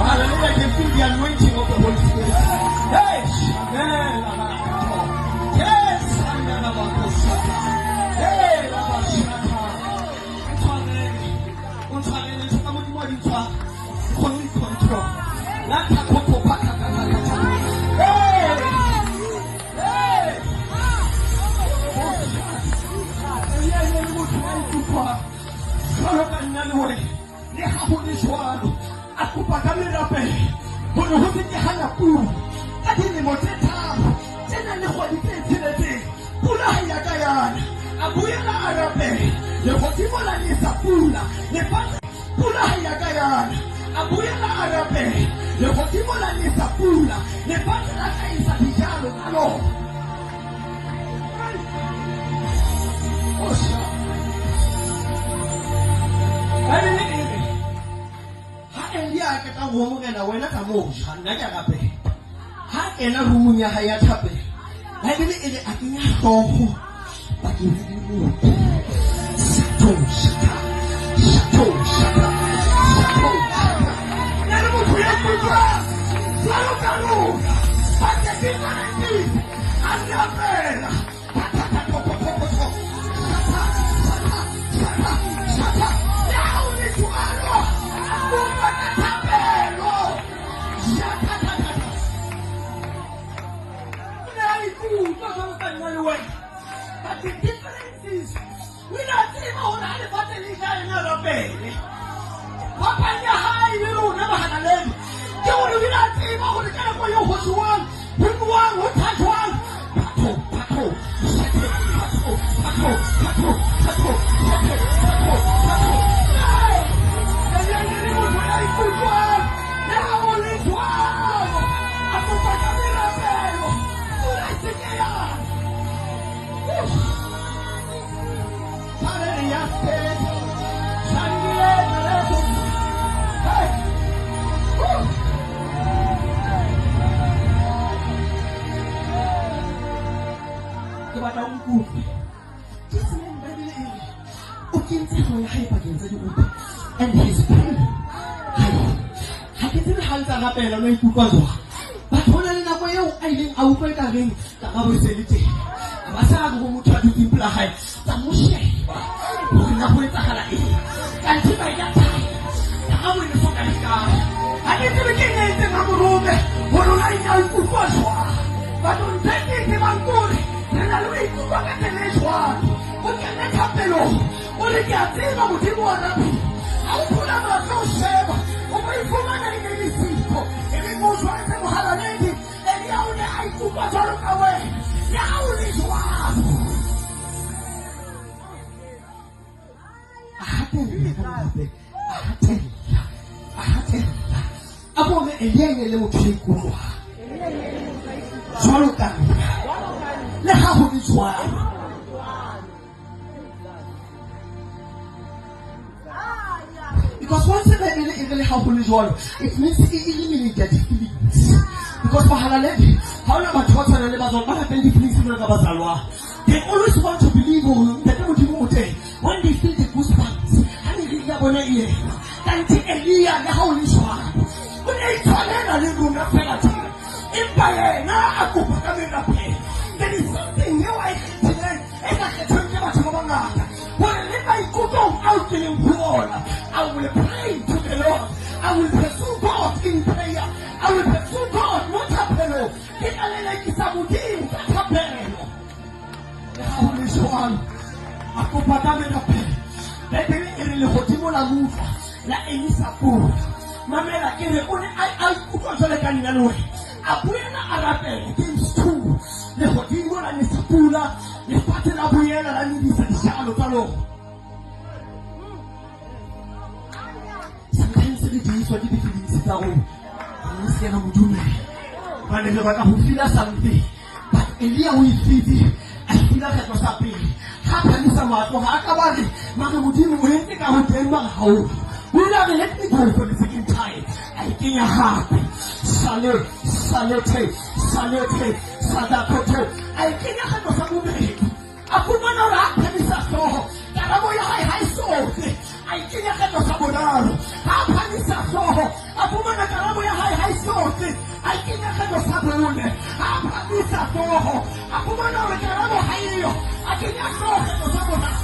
Hallelujah, I can feel the anointing of the Holy Spirit. Hey, yes, and his pain. I can see the hands are up and I put one. But when I know where I live, I will break again. I will say it. I was going to try to imply the Mushe. Who not with the Halai. And to my that time, I will look at the guy. I get to begin anything on the road. What do I know to was one? But on taking him on good, then I'll wait to look at the next one. What can that happen? What did you think I would do? I'll put on a no shame. Away from my name, people. If it goes right from Halanegi, and the only I took my turn away. Now this one. I tell you. I'm on a little trick. Swallow that. Let how this one. Because once they really help in this world, it means eliminated feelings. Because for Halaledi, how long about what I never what happened if things in Gabazalwa? They always want to believe that they would do when they feel the goosebumps. And they get one ear. And take a year and the Holy Swan. When they try to live in the penalty, Empire, now I could come in the pay. There is something new I can today, and I can turn them to Mama. When I go out in the world, I will pray. I will pursue God in prayer. I will pursue God. What happened? What happened? Holy Swan, ako patame na pe. Bebele ere le hodimo la mufa la Elisa pu. Mamela kere one ai kukonzole kanina loe. Abuela arabe games 2. Le hodimo la nisapula, le pate la buela la nidisa shalo talo. Sometimes it is what you feel is that way. This is not good. But if you want to feel something, but Elia will feel it. Akila ka sapi hapa ni sama to hakabali mama mudimu wende ka hotemba hau wila me let me go for the second time I think I have salute sadakoto I think I have sabu me akuma na ra kanisa so karabo ya hai so I think I have sabu na hapa ni so akuma na karabo ya hai so I think I have sabu ne hapa ni so akuma na karabo hayo akina soka to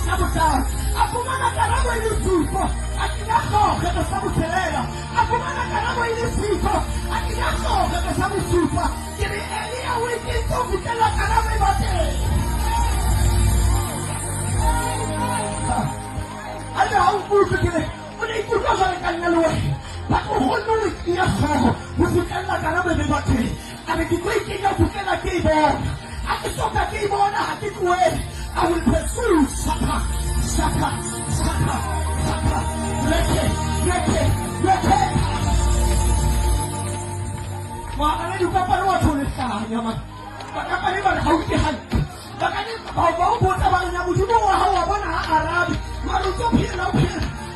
sabuta akuma na karabo ile sifa akina soka to sabutelera akuma na karabo ile sifa akina soka to sabusufa kile Elia wiki to kutela karabo ibate ana haukutu kile unaikuta sana kanyaluwe bako hono wiki ya soho kutela karabo ibate amekikuikia kutela keyboard akitoka keyboard hakikuwe I will pursue Saka. Leke. Makanya juga perlu tulisnya, mas. Makanya ini mana kau ikan? Makanya kau buat apa yang kamu cuma wahau apa nak Arab? Malu tu pil.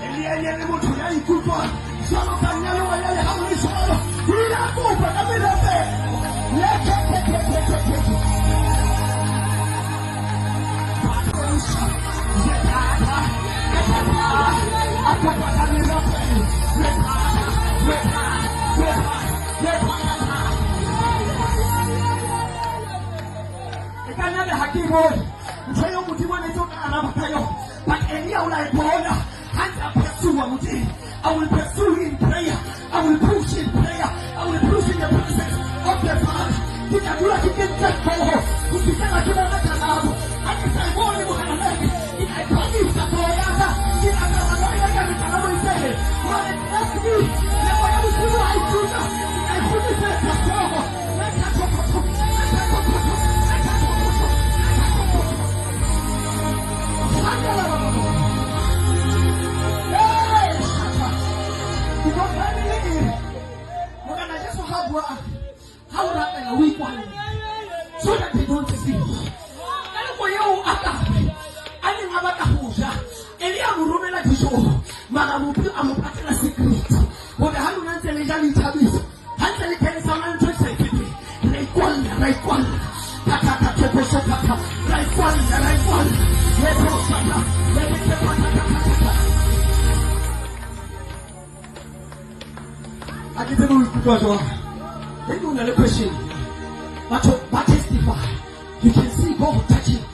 Elia ni mau curi ikut tuan. Sama tanya lu ayah kamu ni soal. Ini aku pada berapa? Leke. Ikanyaga hakimu mchoyo mutimu anatoka anapatayo but Elia unaipona hata pursue muti I will pursue in prayer I will push in prayer I will push in the presence of the Father kitakula kikenta koho ukisema kila nakalabu akisaiboni muhanaleki inaipamisa toyana inakawanayaga mitanamo isele wale nasmi lewa ya musimu haituja inaifundisa kasoho how that a weak one so that they don't see. And for you, I didn't have a hoosa. Elia Murumela to show Maramupi Amapatana secret. What the Hanuman Telejali Tabis, Hansel Telesaman to say, like one, Patata Topo Sopata, like one, I didn't know it was then you another question. But testify. You can see God touching.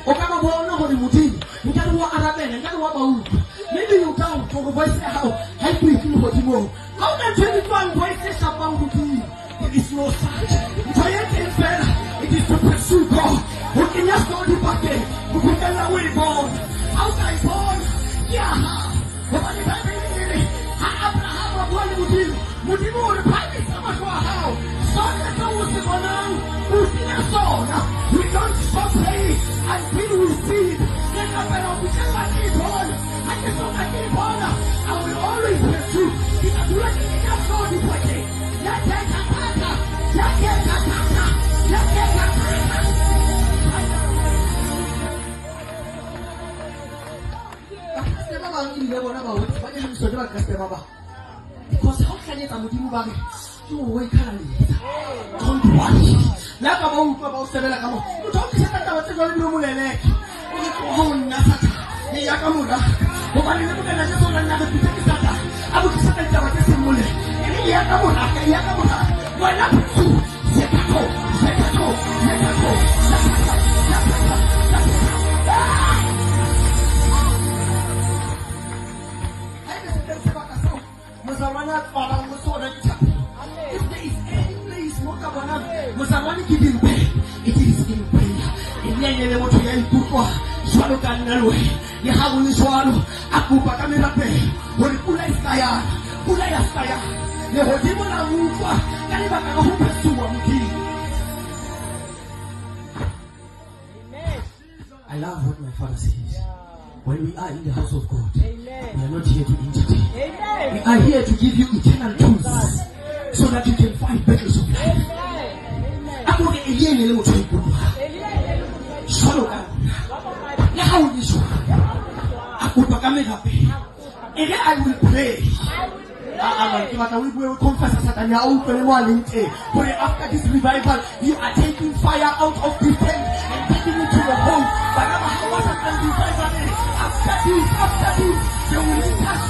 Okama bo nobody mutin. You can walk Arabe and can walk out. Maybe you down to the voice how I brief you what you know. How can 21 voices about mutin? It is no such. Giant is better. It is to pursue God. Who can just go the bucket? Who can away born? Outside born? Yeah. What is happening? Abraham born mutin. Mutin or the private summer for how? We don't stop praying until we see it. I will always pursue. Because how can you come to me? You wake up. Don't worry. Laka about Stella. You don't say that I was going to do Mulek. Oh, Nasata. Yakamura. But I never can just on another pizza. I would say that I was a Mulek. Yakamura. Why not? Zekato. Mozambique parang Mosona Chapel. If there is any place Mozambique give him pain, it is in prayer. Inyanyele moto ya ikukwa, swalo kanalwe. Ni hawuni swalo, akupa kamera pe. Wali kula iskaya, kula yaskaya. Ni hodimo na mukwa, kani baka hupa suwa mkili. I love what my father says. When we are in the house of God, we are not here to entertain. We are here to give you eternal truths so that you can fight battles of life. Ako ni Eliene le moto ikukwa. Swalo ka. Ni hawuni swalo. Akupa kamera pe. And then I will pray. But after this revival, you are taking fire out of this tent and taking it to the home. But after this, there will be touch